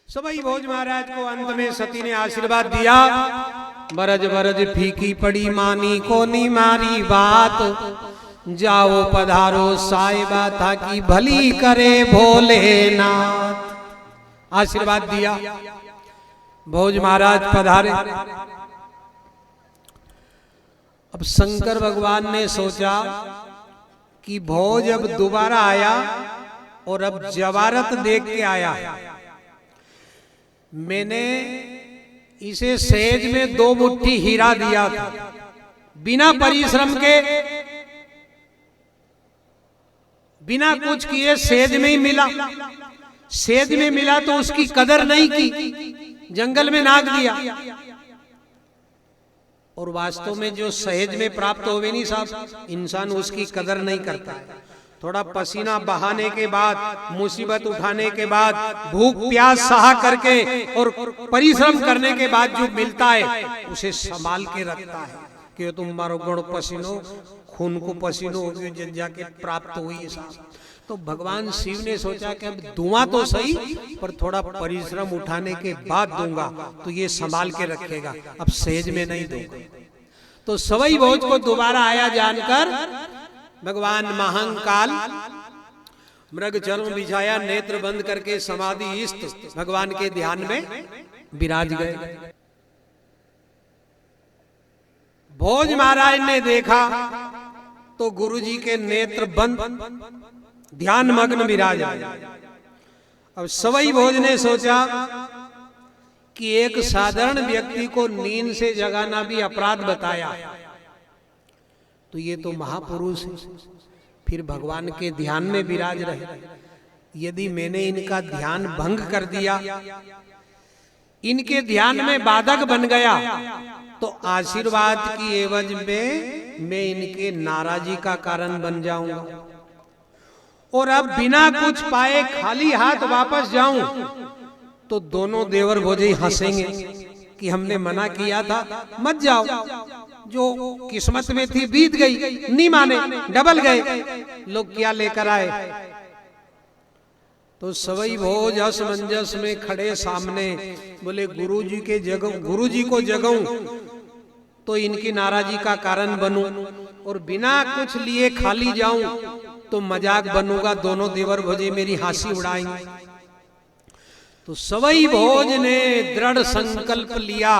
सभी भोज महाराज को अंत में सती ने आशीर्वाद दिया। बरज बरज फीकी पड़ी मानी को नी मारी बात, जाओ पधारो साहिबा था कि भली करे भोलेनाथ। आशीर्वाद दिया, भोज महाराज पधारे। अब शंकर भगवान ने सोचा कि भोज अब दोबारा आया और अब जवारत देख के आया। मैंने इसे सेज में 2 मुट्ठी हीरा दिया था, बिना परिश्रम के, बिना कुछ किए सेज में ही मिला। सेज में मिला तो उसकी कदर नहीं की, जंगल में नाग दिया। और वास्तव में जो सहज में प्राप्त होवे नहीं साहब, इंसान उसकी कदर नहीं करता है। थोड़ा पसीना बहाने के बाद, मुसीबत उठाने के बाद, भूख प्यास सहा करके और परिश्रम करने के बाद जो मिलता है उसे संभाल के रखता है कि तुम मारो गुण पसीनो, खून को पसीनो हो जाके प्राप्त हुई साहब। तो भगवान शिव ने सोचा कि अब धुआं तो सही पर थोड़ा परिश्रम उठाने के बाद दूंगा तो ये संभाल के रखेगा, अब सेज में नहीं दूंगा। तो सवई भोज को दोबारा आया जानकर भगवान महाकाल मृग चर्म बिछाया, नेत्र बंद करके समाधि स्थित भगवान के ध्यान में विराज गए। भोज महाराज ने देखा तो गुरुजी के नेत्र बंद, ध्यान मग्न विराज। अब सवई भोज ने सोचा कि एक साधारण व्यक्ति को नींद से जगाना भी अपराध बताया, तो ये तो महापुरुष है, फिर भगवान के ध्यान में विराज रहे। यदि मैंने इनका ध्यान भंग कर दिया, इनके ध्यान में बाधक बन गया, तो आशीर्वाद की एवज में मैं इनके नाराजी का कारण बन जाऊंगा। और अब बिना कुछ पाए खाली हाथ वापस जाऊं तो दोनों देवर भोजे हंसेंगे कि हमने मना किया था, मत जाओ। जो किस्मत में थी बीत गई, नहीं माने, डबल गए, लोग क्या लेकर आए। तो सवई भोज असमंजस में खड़े सामने, बोले गुरुजी को जगाऊं तो इनकी नाराजी का कारण बनूं, और बिना कुछ लिए खाली जाऊं तो मजाक बनूंगा, दोनों देवर भोजे मेरी हंसी उड़ाएंगे। तो सवई भोज ने दृढ़ संकल्प लिया,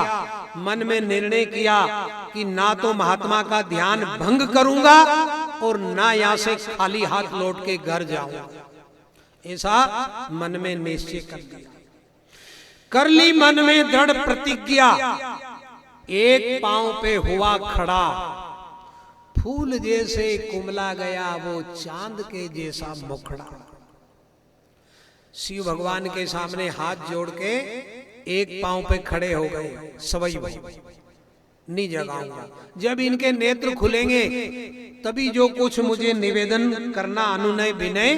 मन में निर्णय किया कि ना तो महात्मा का ध्यान भंग करूंगा और ना यहां से खाली हाथ लौट के घर जाऊंगा। ऐसा मन में निश्चय कर लिया, कर ली मन में दृढ़ प्रतिज्ञा। एक पांव पे हुआ खड़ा, फूल जैसे कुमला गया वो चांद के जैसा मुखड़ा। शिव भगवान के सामने हाथ जोड़ के एक पांव पे खड़े हो गए। सवई भोज नहीं जगाऊंगा, जब इनके नेत्र खुलेंगे तभी जो कुछ मुझे निवेदन करना, अनुनय विनय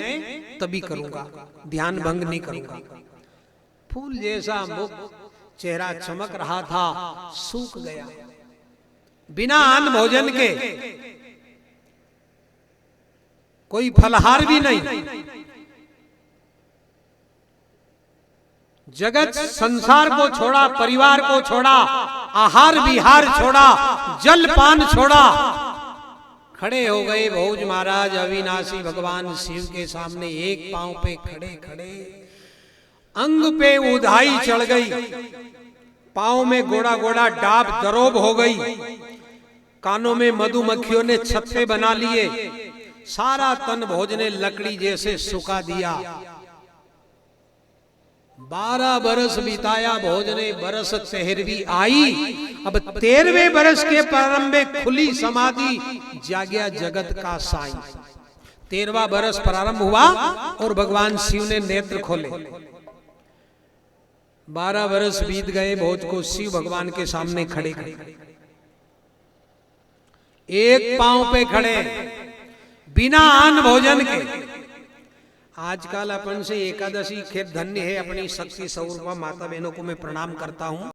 तभी करूंगा, ध्यान भंग नहीं करूंगा। फूल जैसा मुख, चेहरा चमक रहा था, सूख गया। बिना अन्न भोजन के, कोई फलहार भी नहीं, जगत संसार को छोड़ा, परिवार को छोड़ा, आहार विहार छोड़ा, जल पान छोड़ा, खड़े हो गए भोज महाराज अविनाशी भगवान शिव के सामने। एक पांव पे खड़े खड़े, अंग पे उधाई चढ़ गई, पांव में गोड़ा गोड़ा डाब दरोब हो गई, कानों में मधुमक्खियों ने छत्ते बना लिए, सारा तन भोज ने लकड़ी जैसे सुखा दिया। 12 बरस बिताया भोज ने, बरस 13वीं आई। अब 13वें बरस के प्रारंभ में खुली समाधि, जागया जगत का साई। 13वां बरस प्रारंभ हुआ और भगवान शिव ने नेत्र खोले। 12 बरस बीत गए, भोज को शिव भगवान के सामने खड़े खड़े, एक पांव पे खड़े, बिना अन्न भोजन के। आजकल अपन से एकादशी खेत धन्य है, अपनी शक्ति स्वरूपा माता बहनों को मैं प्रणाम करता हूँ।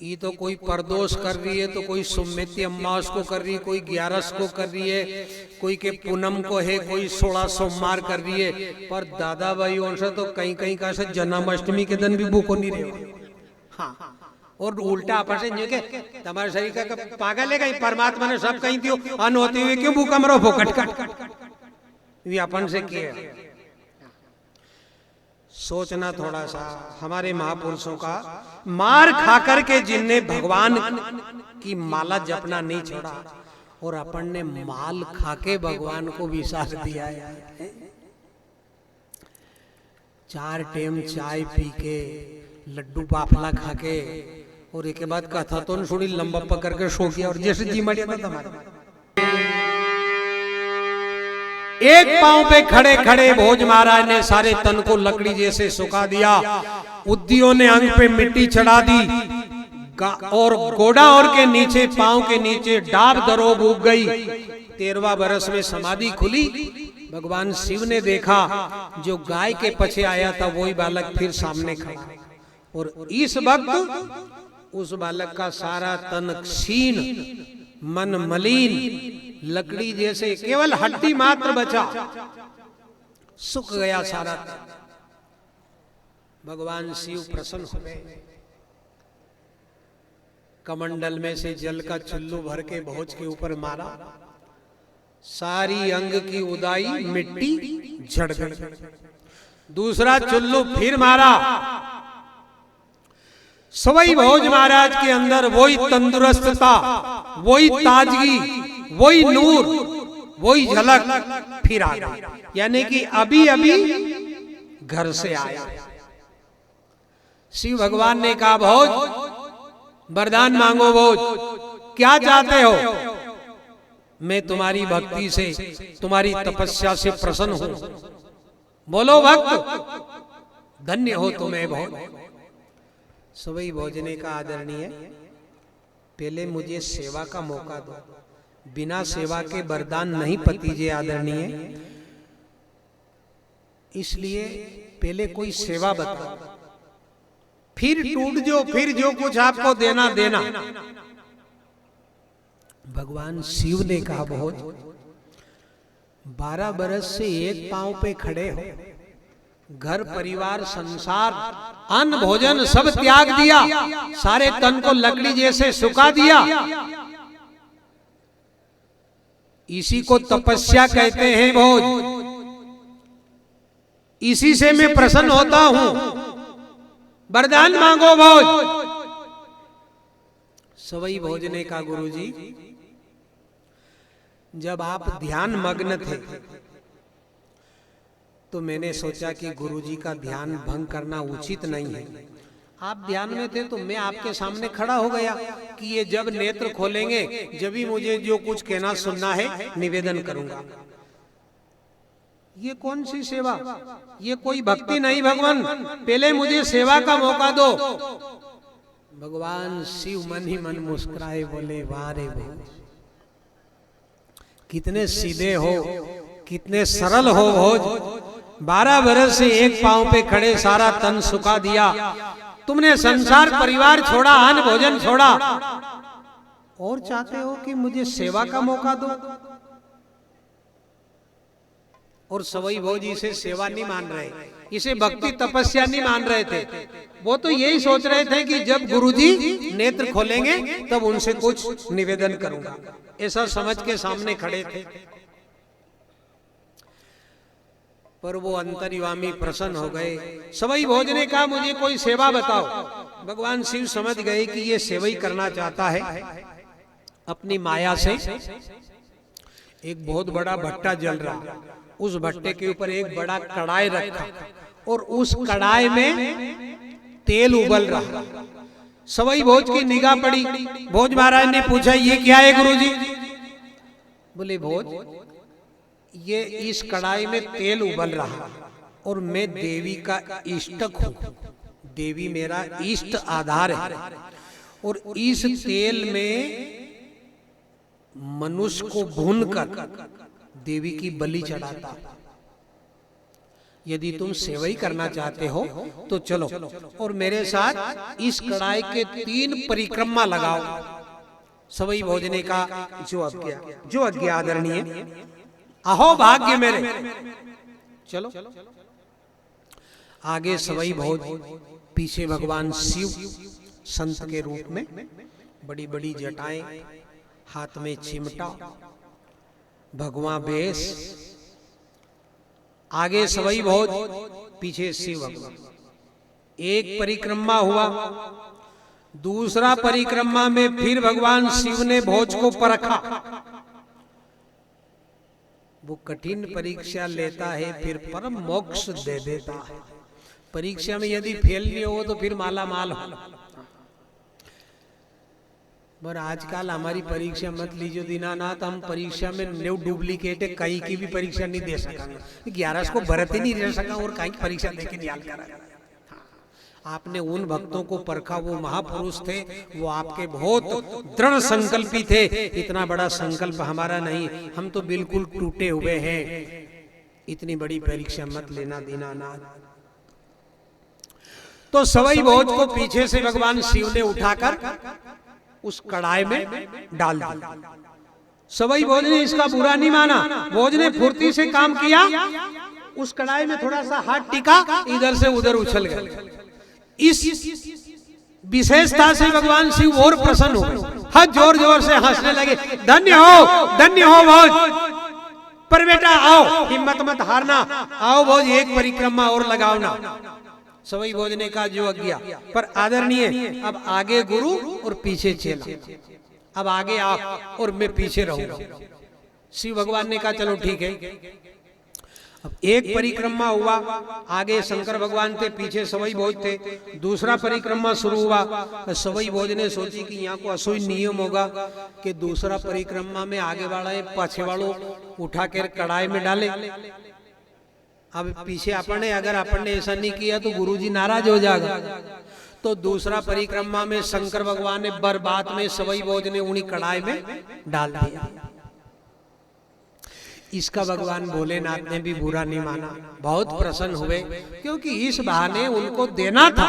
ये तो कोई परदोष कर रही है, तो कोई सुमिति अम्मास को कर रही है, कोई 11 को कर रही है, कोई के पूनम को है, कोई 16 सोमवार कर रही है। पर दादा भाई उनसे तो कहीं कहीं का से जन्माष्टमी के दिन भी भूखो नहीं रहे। हाँ, और उल्टा आपस में के तुम्हारे शरीर का पागल है, कहीं परमात्मा ने सब कहीं दियो अन होते हुए क्यों भूखा मरो फोकट कट ये अपन से किया। सोचना थोड़ा सा, हमारे महापुरुषों का मार खाकर के जिनने भगवान की माला जपना नहीं छोड़ा, और अपन ने माल खाके भगवान को विश्वास दिया है। 4 टाइम चाय पी के, लड्डू पाफला खाके, और एक के बाद कथा तो थोड़ी लंबा पकड़ के सो गया, और जैसे जी मरिया था तुम्हारे एक पांव पे खड़े खड़े भोज महाराज ने सारे तन को लकड़ी जैसे सुखा दिया। उद्दियों ने अंग पे मिट्टी चढ़ा दी, और गोड़ा और के नीचे पांव के नीचे डाब दरोब उग गई। 13वां बरस में समाधि खुली। भगवान शिव ने देखा जो गाय के पीछे आया था वही बालक फिर सामने खड़ा, और इस वक्त उस बालक का सारा तन क्षीण, मन मलिन, लकड़ी जैसे केवल हड्डी मात्र बचा, सूख गया सारा। भगवान शिव प्रसन्न हो गए। कमंडल में से जल का चुल्लू भर के भोज के ऊपर मारा, सारी अंग की उदाई मिट्टी झड़ गई। दूसरा चुल्लू फिर मारा, सवई भोज महाराज के अंदर वही तंदुरुस्तता, वही ताजगी, वही नूर, वही झलक फिर आ गई, यानी कि अभी अभी घर से आया। शिव भगवान ने कहा भोज वरदान मांगो, भोज क्या चाहते हो? मैं तुम्हारी भक्ति से, तुम्हारी तपस्या से प्रसन्न हूं, बोलो भक्त, धन्य हो तुम्हें भोज। सवई भोजने का आदरणीय, पहले मुझे सेवा का मौका दो, बिना सेवा के वरदान नहीं पतीजे आदरणीय, इसलिए पहले कोई सेवा बताओ, फिर टूट जो, फिर जो कुछ आपको देना देना। भगवान शिव ने कहा भोज 12 बरस से एक पांव पे खड़े हो, घर परिवार संसार अन्न भोजन सब त्याग दिया, सारे तन को लकड़ी जैसे सुखा दिया, इसी को तपस्या कहते हैं भोज। इसी से मैं प्रसन्न होता हूं, वरदान मांगो भोज। सवई भोज ने कहा गुरुजी, जब आप ध्यान मग्न थे तो मैंने सोचा कि गुरुजी का ध्यान भंग करना उचित नहीं है। आप ध्यान में थे तो मैं आपके सामने खड़ा हो गया कि ये जब नेत्र खोलेंगे जब भी मुझे जो कुछ कहना सुनना है निवेदन करूंगा। ये कौन सी सेवा, ये कोई भक्ति नहीं भगवान, पहले मुझे सेवा का मौका दो। भगवान शिव मन ही मन मुस्कुराए, बोले वाह रे भोज, कितने सीधे हो, कितने सरल हो भोज। 12 बरस से एक पांव पे खड़े सारा तन सुखा दिया, तुमने संसार परिवार छोड़ा, अन्न भोजन छोड़ा, और चाहते हो कि मुझे सेवा का मौका दो। और सवई भोज इसे सेवा नहीं मान रहे, इसे भक्ति तपस्या नहीं मान रहे थे। वो तो यही सोच रहे थे कि जब गुरुजी नेत्र खोलेंगे तब उनसे कुछ निवेदन करूंगा, ऐसा समझ के सामने खड़े थे। पर वो अंतर्यामी प्रसन्न हो गए। सवई भोज ने कहा मुझे कोई सेवा बताओ। भगवान शिव समझ गए कि ये सेवई करना चाहता है। अपनी माया से एक बहुत बड़ा भट्टा जल रहा, उस भट्टे के ऊपर एक बड़ा कढ़ाई रखा और उस कढ़ाई में तेल उबल रहा। सवई भोज की निगाह पड़ी। भोज महाराज ने पूछा ये क्या है गुरुजी? बोले भोज ये इस कढ़ाई में तेल उबल रहा और मैं देवी का इष्टक हूं, देवी मेरा इष्ट आधार है, और इस तेल में मनुष्य को भूनकर देवी की बलि चढ़ाता। यदि तुम सेवा ही करना चाहते हो तो चलो और मेरे साथ इस कड़ाई के 3 परिक्रमा लगाओ। सवई भोजने का जो आज्ञा आदरणीय, अहो भाग्य मेरे। चलो आगे सवई भोज, पीछे भगवान शिव संत के रूप में, बड़ी बड़ी जटाएं, हाथ में चिमटा, भगवान बेस। आगे सवई भोज, पीछे शिव भगवान। एक परिक्रमा हुआ, दूसरा परिक्रमा में फिर भगवान शिव ने भोज को परखा। वो कठिन परीक्षा लेता है, फिर परम मोक्ष दे देता है। परीक्षा में यदि फेल नहीं हो तो फिर माला माल हो। पर आजकल हमारी परीक्षा मत लीजिए दीनानाथ, हम परीक्षा में न्यू डुप्लीकेट है, कहीं की भी परीक्षा नहीं दे सका। 11 को भरत ही नहीं रह सका और कहीं परीक्षा देके निकाल कर। आपने उन भक्तों को परखा, वो महापुरुष थे, वो आपके बहुत दृढ़ संकल्पी थे। इतना बड़ा संकल्प हमारा नहीं, हम तो बिल्कुल टूटे हुए हैं। इतनी बड़ी परीक्षा मत लेना दीनानाथ। तो सवई भोज को पीछे से भगवान शिव ने उठाकर उस कड़ाई में डाल दिया। सवई भोज ने इसका बुरा नहीं माना, भोज ने फुर्ती से काम किया। उस कड़ाई में थोड़ा सा हाथ टिका, इधर से उधर उछल गए। इस विशेषता से भगवान शिव और प्रसन्न हो गए, हाथ जोर जोर से हंसने लगे। धन्य हो भोज, पर बेटा आओ, हिम्मत मत हारना, आओ भोज एक परिक्रमा और लगाओ ना। सवई भोज ने कहा जो आज्ञा, पर आदरणीय अब आगे गुरु और पीछे चेला, अब आगे आप और मैं पीछे रहूंगा। शिव भगवान ने कहा चलो ठीक है। अब एक परिक्रमा हुआ, आगे शंकर भगवान थे, पीछे सवई भोज थे। दूसरा परिक्रमा शुरू हुआ, सवई भोज ने सोची कि यहाँ को असोई नियम होगा कि दूसरा परिक्रमा में आगे वाला पाछे वालों उठा कर कड़ाई में डाले। अब पीछे अपने अगर अपन ने ऐसा नहीं किया तो गुरुजी नाराज हो जाएगा। तो दूसरा परिक्रमा में शंकर भगवान ने बरबात में सवई भोज ने उन्हीं कड़ाई में डाल दिया। इसका भगवान भोलेनाथ ने भी बुरा नहीं माना, बहुत प्रसन्न हुए, क्योंकि इस बहाने उनको देना था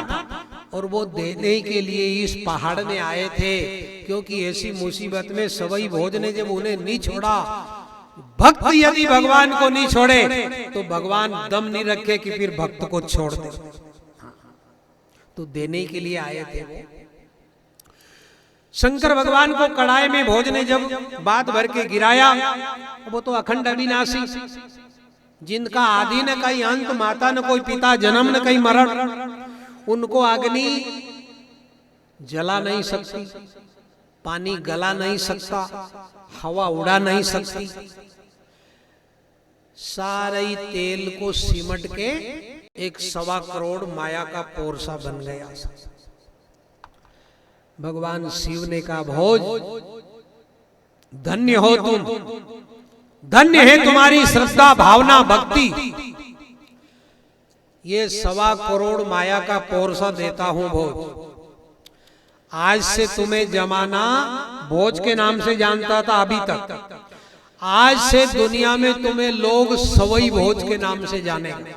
और वो देने के लिए इस पहाड़ में आए थे। क्योंकि ऐसी मुसीबत में सवई भोज ने जब उन्हें नहीं छोड़ा, भक्त यदि भगवान को नहीं छोड़े तो भगवान दम नहीं रखे कि फिर भक्त को छोड़ दे। तो देने के लिए आए थे वो। शंकर भगवान को कड़ाई में भोज ने जब बात भर के गिराया, वो तो अखंड अविनाशी, जिनका आदि न कहीं अंत, माता न कोई पिता, जन्म न कहीं मरण, उनको अग्नि जला नहीं सकती, पानी गला नहीं सकता, हवा उड़ा नहीं सकती। सारे तेल को सिमट के एक 1.25 करोड़ माया का पोरसा बन गया। भगवान शिव ने कहा भोज धन्य हो तुम, धन्य है तुम्हारी श्रद्धा, भावना, भक्ति। ये 1.25 करोड़ माया का पोरसा देता हूं भोज। आज से तुम्हें जमाना भोज के नाम से जानता था अभी तक, आज से दुनिया में तुम्हें लोग सवई भोज के नाम से जानेंगे।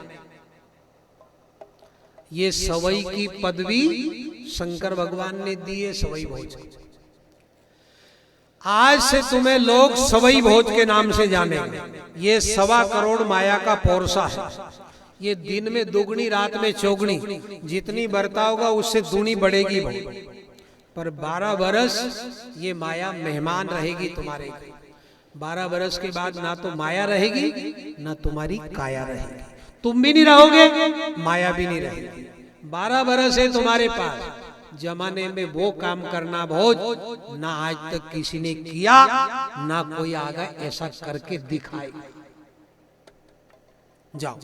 ये सवई की पदवी शंकर भगवान ने दी है सवई भोज। आज से तुम्हें लोग सवई भोज के नाम से जानेंगे। ये 1.25 करोड़ माया का पोरसा है। ये दिन में दुगनी, रात में चौगनी, जितनी बढ़ता होगा उससे दूनी बढ़ेगी भाई। पर 12 बरस ये माया मेहमान रहेगी तुम्हारे। 12 बरस के बाद ना तो माया रहेगी ना तुम्हारी काया रहेगी। तुम भी नहीं रहोगे, माया भी नहीं रहेगी। 12 बरस है तुम्हारे पास। जमाने में वो काम करना भोज ना आज तक किसी ने किया, ना कोई आगे ऐसा करके दिखाए। जाओ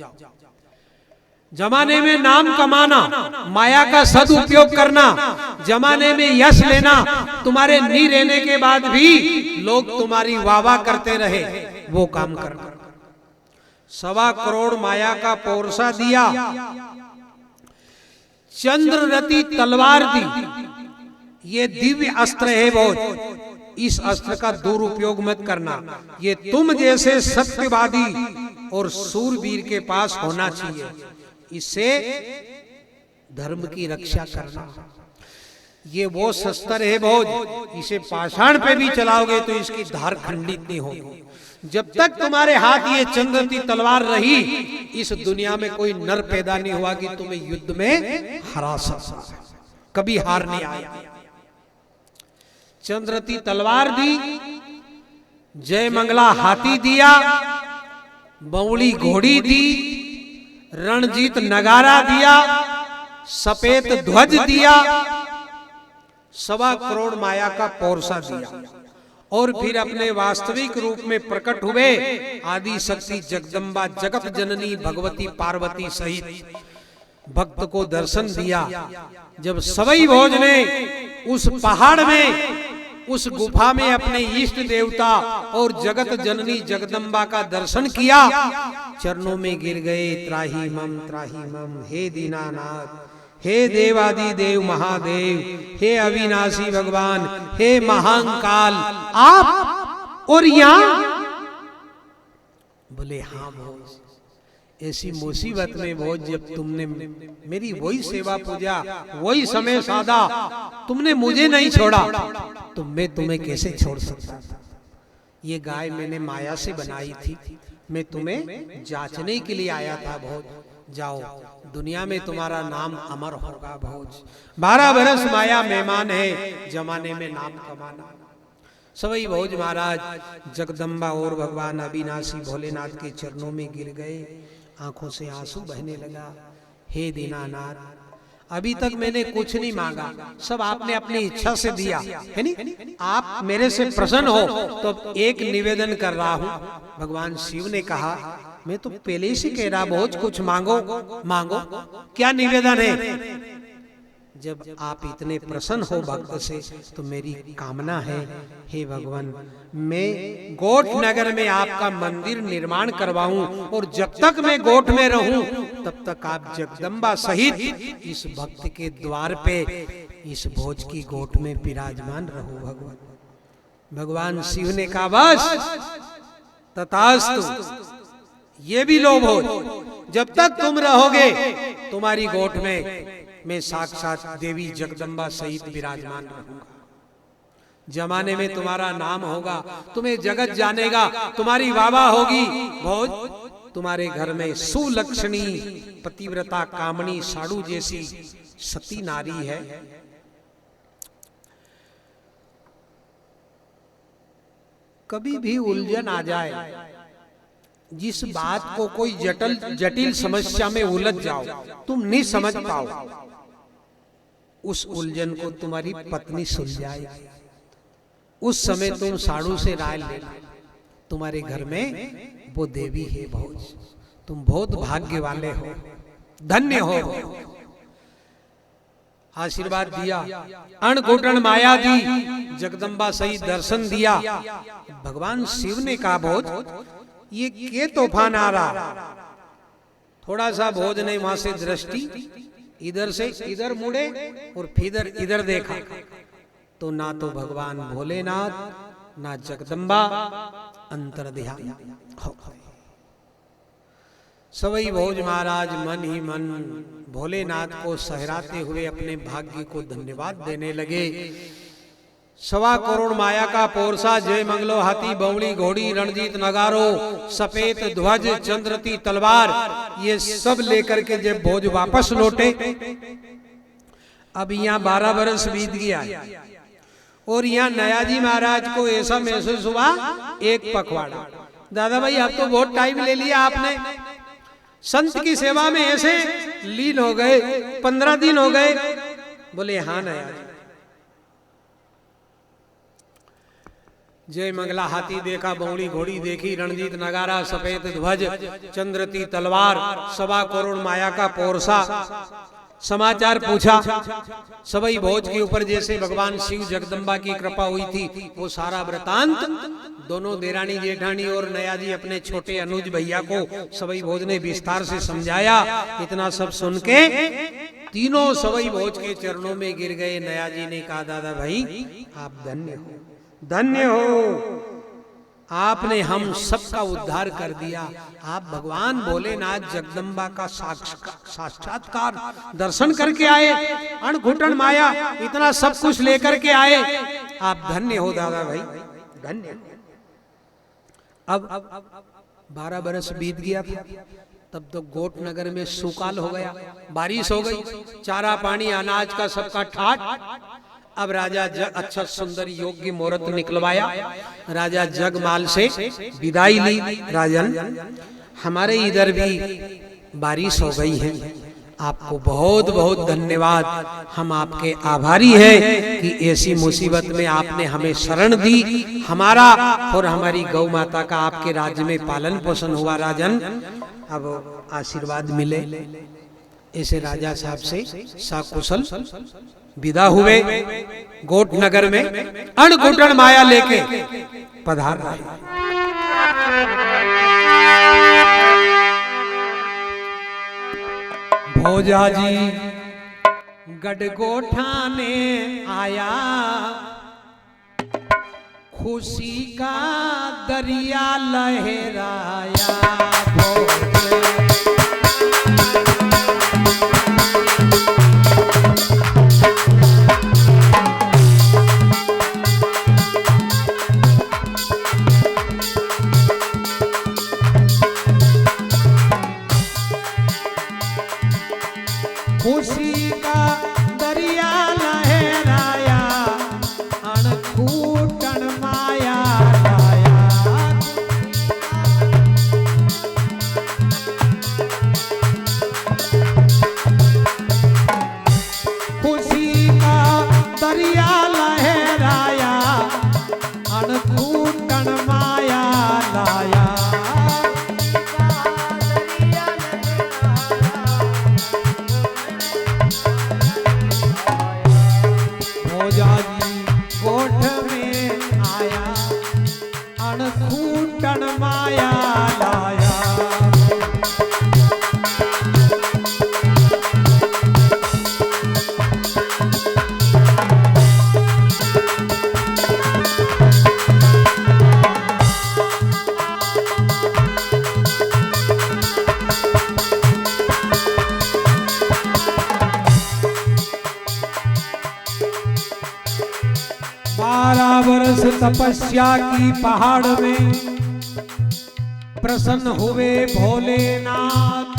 जमाने में नाम कमाना, माया का सदुपयोग करना, जमाने में यश लेना, तुम्हारे नहीं रहने के बाद भी लोग तुम्हारी वाह करते रहे, वो काम करना। 1.25 करोड़ माया का पोरसा दिया, चंद्ररति तलवार दी। ये दिव्य अस्त्र है भोज, इस अस्त्र का दुरुपयोग मत करना। ये तुम जैसे सत्यवादी और सूरवीर के पास होना चाहिए। इससे धर्म की रक्षा करना। ये वो शस्त्र है भोज, इसे पाषाण पे भी चलाओगे तो इसकी धार खंडित नहीं होगी। जब तक तुम्हारे हाथ ये चंद्रती तलवार रही, इस दुनिया में कोई नर पैदा नहीं हुआ कि तुम्हें युद्ध में हरा सकता, कभी हार नहीं आया। चंद्रती तलवार दी, जय मंगला हाथी दिया, बौली घोड़ी दी, रणजीत नगारा दिया, सफेद ध्वज दिया, 1.25 करोड़ माया का पौरसा दिया, और फिर अपने वास्तविक रूप में प्रकट हुए आदि शक्ति जगदम्बा जगत जननी भगवती पार्वती सहित भक्त को दर्शन दिया। जब सवई भोज ने उस पहाड़ में, उस गुफा में अपने इष्ट देवता और जगत जननी जगदम्बा का दर्शन किया, चरणों में गिर गए, त्राही मम, हे दीनानाथ, हे देवादि देव महादेव, हे अविनाशी भगवान, हे महाकाल, आप और यहाँ। बोले हाँ भोज, ऐसी मुसीबत में भोज जब तुमने मेरी वही सेवा पूजा, वही समय साधा, तुमने मुझे नहीं छोड़ा, तो मैं तुम्हें कैसे छोड़ सकता था। ये गाय मैंने माया से बनाई थी, मैं तुम्हें जांचने के लिए आया था भोज। जाओ, दुनिया में तुम्हारा नाम अमर होगा भोज। 12 बरस माया मेहमान है, जमाने में नाम कमाना। सवई भोज महाराज जगदम्बा और भगवान अविनाशी भोलेनाथ के चरणों में गिर गए, आंखों से आंसू बहने लगा। हे दीनानाथ, अभी तक मैंने कुछ नहीं मांगा, सब आपने अपनी इच्छा से दिया है नहीं। आप मेरे से प्रसन्न हो तो एक निवेदन कर रहा हूँ। भगवान शिव ने कहा, मैं तो पहले से कह रहा भोज कुछ मांगो मांगो, क्या निवेदन है। जब आप इतने प्रसन्न हो भक्त से, तो मेरी कामना है, हे भगवान, मैं गोठ नगर में आपका मंदिर निर्माण करवाऊं, और जब तक मैं गोठ में रहूं तब तक आप जगदम्बा सहित इस भक्त के द्वार पे, इस भोज की गोठ में विराजमान रहो भगवान। भगवान शिव ने कहा, बस तथास्तु, ये भी लो भोज, जब तक तुम रहोगे तुम्हारी गोठ में मैं साक्षात देवी जगदम्बा सहित विराजमान रहूंगा। जमाने में तुम्हारा नाम होगा, तुम्हें जगत जानेगा, तुम्हारी वाहवाह होगी भोज। तुम्हारे घर में सुलक्षणी पतिव्रता कामनी साड़ू जैसी सती नारी है। कभी भी उलझन आ जाए, जिस बात को कोई जटिल समस्या में उलझ जाओ, तुम नहीं समझ पाओ, उस उलझन को तुम्हारी पत्नी सुलझाएगी। उस समय तुम साड़ू से राय लेना, तुम्हारे घर में वो देवी है भोज। तुम बहुत भाग्य वाले हो, धन्य हो। आशीर्वाद दिया, अणकुटन माया दी, जगदम्बा सही दर्शन दिया। भगवान शिव ने कहा, भोज ये के तूफान आ रहा। थोड़ा सा भोज ने वहां से दृष्टि इधर से इधर मुड़े और फिर इधर देखा, तो ना तो भगवान भोलेनाथ ना जगदम्बा अंतर्ध्यान हो। सवई भोज महाराज मन ही मन भोलेनाथ को सहराते हुए अपने भाग्य को धन्यवाद देने लगे। 1.25 करोड़ माया का पोरसा, जय मंगलो हाथी, बौली घोड़ी, रणजीत नगारो, सफेद ध्वज, चंद्रती तलवार, ये सब लेकर के जब भोज वापस लौटे, अब यहाँ 12 बरस बीत गया और यहाँ नयाजी महाराज को ऐसा महसूस हुआ, एक पखवाड़ा। दादा भाई अब तो बहुत टाइम ले लिया आपने, संत की सेवा में ऐसे लीन हो गए, 15 दिन हो गए। बोले हाँ नयाजी। जय मंगला हाथी देखा, बौड़ी घोड़ी देखी, रणजीत नगारा, सफेद ध्वज, चंद्रती तलवार, 1.25 करोड़ माया का पोरसा। समाचार पूछा, सवई भोज के ऊपर जैसे भगवान शिव जगदम्बा की कृपा हुई थी, वो सारा वृतांत दोनों देरानी जेठानी और नयाजी अपने छोटे अनुज भैया को सवई भोज ने विस्तार से समझाया। इतना सब सुन के तीनों सवई भोज के चरणों में गिर गए। नयाजी ने कहा, दादा भाई आप धन्य हो, धन्य हो। आपने हम सबका उद्धार कर दिया। आप भगवान भोलेनाथ जगदम्बा का साक्षात्कार दर्शन करके आए, अणघुटन माया इतना सब कुछ लेकर के आए। आप धन्य हो दादा भाई, धन्य। अब 12 बरस बीत गया था, तब तो गोट नगर में सुकाल हो गया, बारिश हो गई, चारा पानी अनाज का सबका ठाट। अब राजा अच्छा सुंदर योग्य मुहूर्त निकलवाया, राजा जगमाल से विदाई ली। राजन, हमारे इधर भी बारिश हो गई है, आपको बहुत बहुत धन्यवाद। हम आपके आभारी हैं कि ऐसी मुसीबत में आपने हमें शरण दी। हमारा और हमारी गौ माता का आपके राज्य में पालन पोषण हुआ। राजन, अब आशीर्वाद मिले। ऐसे राजा साहब से सकुशल विदा हुए। गोट नगर में अणघुटन माया लेके पधार रहे। भोजा जी गढ़गोठाने आया, खुशी का दरिया लहराया। खुशी का दरिया लहराया, अणघुटन माया लाया। खुशी का दरिया लहराया, अणघुटन माया लाया। गोठ में आया, अणघुटन माया लाया। वर्ष तपस्या की पहाड़ में प्रसन्न हुए भोलेनाथ।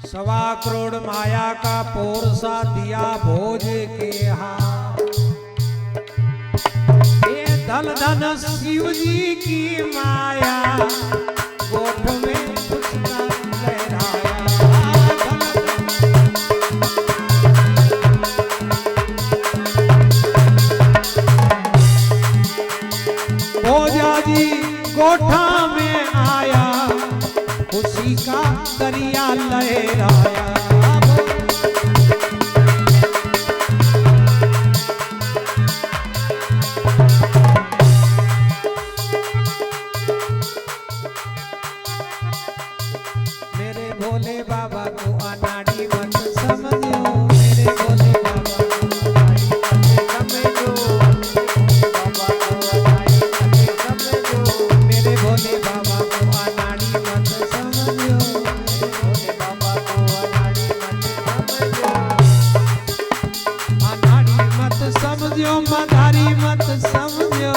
1.25 करोड़ माया का पोरसा दिया भोज के हाथ। ये धन धन शिव जी की माया, गोठ में खुशना लहराया। भोजा जी गोठा में आया, खुशी का दरिया लहराया। मेरे भोले बाबा को अनाड़ी मत समझो, मेरे भोले बाबा को अनाड़ी मत समझो। मेरे भोले बाबा को अनाड़ी मत समझो, मेरे भोले बाबा को अनाड़ी मत समझो, मदारी मत समझो।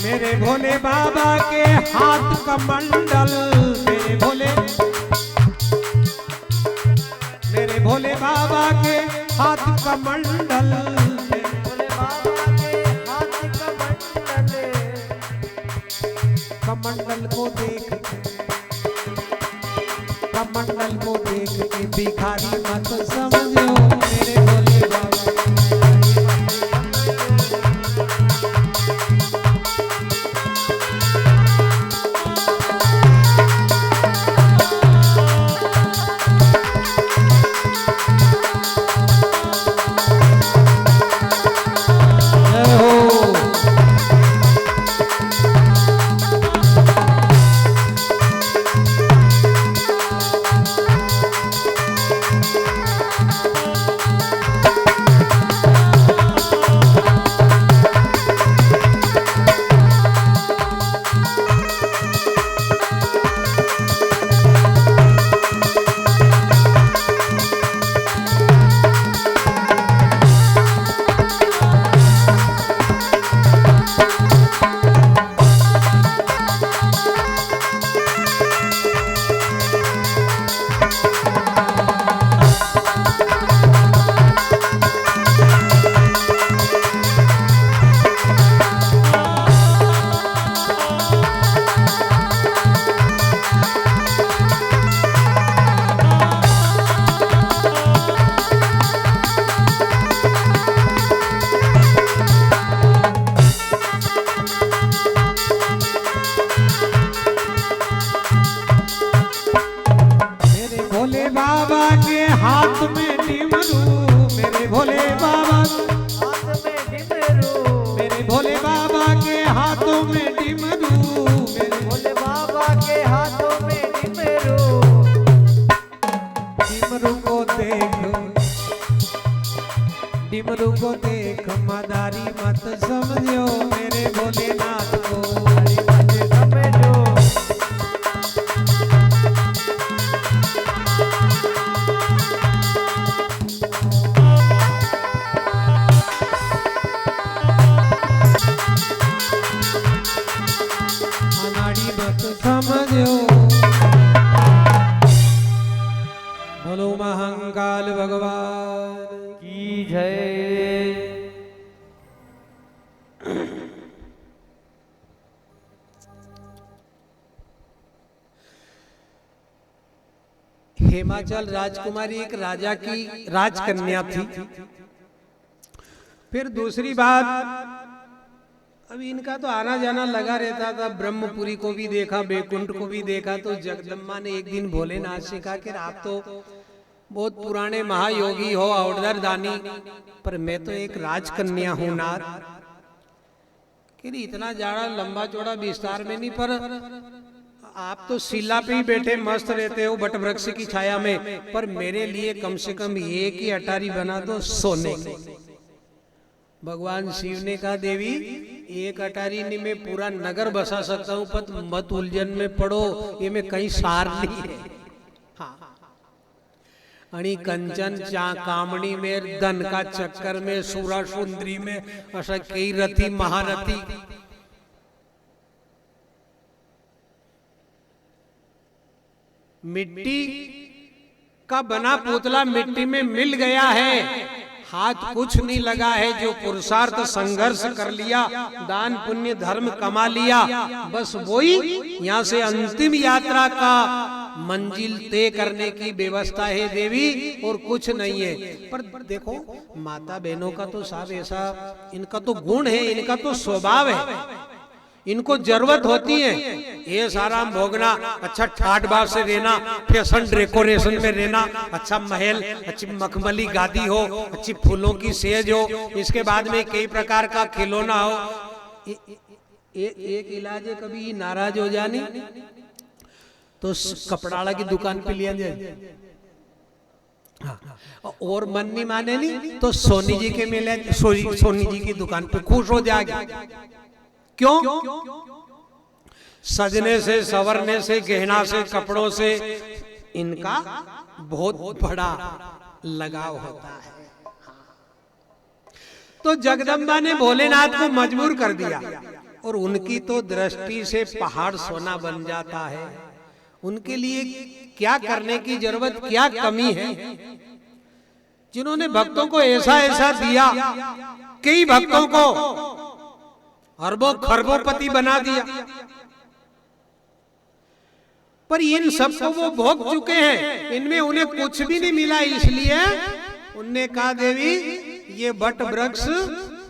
मेरे भोले बाबा के हाथ का मंडल, मेरे भोले बाबा के हाथ का मंडल, मेरे भोले बाबा के हाथ का मंडल। कमंडल को देख के भिखारी मत समझो, मेरे भोले बाबा। हाथ में डमरू, मेरे भोले बाबा हाथ में डमरू, मेरे भोले बाबा के हाथों में डमरू, मेरे भोले बाबा के हाथों में डमरू। डमरू को देख, डमरू को देख मदारी मत समझो, मेरे भोलेनाथ को मत समझो। अनाड़ी मत समझो। बोलो महाकाल भगवान की जय। हिमाचल राजकुमारी एक राजा की राजकन्या थी। फिर दूसरी बात, अभी इनका तो आना जाना लगा रहता था, ब्रह्मपुरी को भी देखा, बैकुंठ को भी देखा। तो जगदम्बा ने एक दिन भोलेनाथ से कहा कि आप तो बहुत पुराने महायोगी हो, औडर दानी, पर मैं तो एक राजकन्या हूं नाथ। कि इतना ज्यादा लंबा चौड़ा विस्तार में नहीं, पर आप तो शिला पे ही बैठे मस्त रहते हो बट वृक्ष की छाया में, पर मेरे लिए कम से कम एक ही अटारी बना दो सोने की। भगवान शिव ने कहा देवी एक अटारी नहीं मैं पूरा नगर बसा सकता हूं, पर मत उलझन में पड़ो, ये मैं कहीं सार नहीं है। हाँ। आणि कंचन चा कामणी में धन का चक्कर में सूरा सुंदरी में असा कई रथी महारथी। मिट्टी का बना पुतला मिट्टी में मिल गया है, हाथ कुछ नहीं लगा है। जो पुरुषार्थ संघर्ष कर लिया, दान पुण्य धर्म कमा लिया, बस वही यहाँ से अंतिम यात्रा का मंजिल तय करने की व्यवस्था है देवी, और कुछ नहीं है। पर देखो माता बहनों का तो साहब ऐसा, इनका तो गुण है, इनका तो स्वभाव है, इनको जरूरत होती है ये सारा भोगना, अच्छा ठाट बार से रहना, फैशन डेकोरेशन में रहना, अच्छा महल, अच्छी मखमली गादी हो, अच्छी फूलों की सेज हो, इसके बाद में कई प्रकार का खिलौना हो। एक इलाज है, कभी नाराज हो जानी तो कपड़ाला की दुकान पे लिया जाए, हाँ। और मन नहीं माने नहीं तो सोनी जी के मेले, सोनी जी की दुकान पे खुश हो जाएगी। क्यों? सजने से, संवरने से, गहना से, कपड़ों से इनका बहुत बड़ा लगाव होता है। तो जगदम्बा ने भोलेनाथ को मजबूर कर दिया, और उनकी तो दृष्टि से पहाड़ सोना बन जाता है। उनके लिए क्या करने की जरूरत, क्या कमी है, जिन्होंने भक्तों को ऐसा ऐसा दिया, कई भक्तों को अरबों खरबोपति बना दिया, पर इन सबको वो भोग चुके हैं, इनमें उन्हें कुछ भी नहीं मिला। इसलिए उनने कहा देवी ये बट वृक्ष,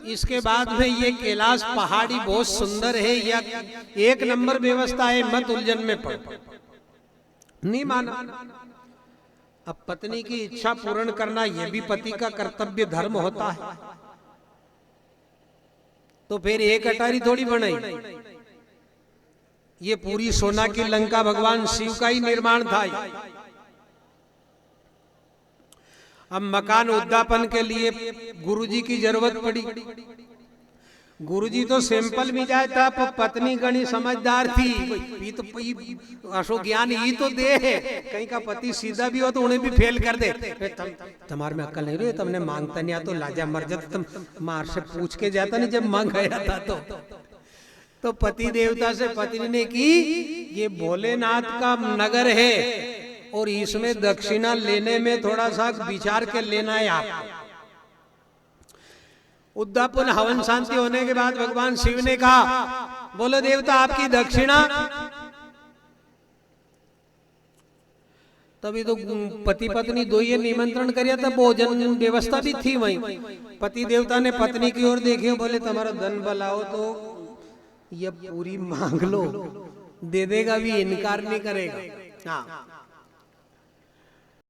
इसके बाद में ये कैलाश पहाड़ी बहुत सुंदर है, या एक नंबर व्यवस्था है, मत उलझन में पड़। नहीं माना। अब पत्नी की इच्छा पूर्ण करना यह भी पति का कर्तव्य धर्म होता है। तो फिर एक अटारी थोड़ी बनाई, ये पूरी सोना की लंका भगवान शिव का ही निर्माण था। अब मकान उद्यापन के लिए गुरुजी की जरूरत पड़ी। गुरुजी तो सिंपल मिजाज था, पर पत्नी गणी समझदार थी। तो अशोक ज्ञान ही तो दे, कहीं का पति सीधा भी हो तो उन्हें भी फेल कर दे। तुम्हारे में अक्ल नहीं रही, तुमने मांगता नहीं तो लाजा मर जाता, तुम मार से पूछ के जाता नहीं जब मांग गया था। तो पति देवता से पत्नी ने की, ये भोलेनाथ का नगर है और इसमें दक्षिणा लेने में थोड़ा सा विचार के लेना है आप। उद्यापन हवन शांति होने के बाद भगवान शिव ने कहा, बोलो देवता आपकी दक्षिणा। तभी तो पति पत्नी दो ही निमंत्रण करिया था, भोजन व्यवस्था भी थी वहीं। पति देवता ने पत्नी की ओर देखे, बोले तुम्हारा धन बलाओ तो ये पूरी मांग लो, दे देगा भी, इनकार नहीं करेगा। हाँ,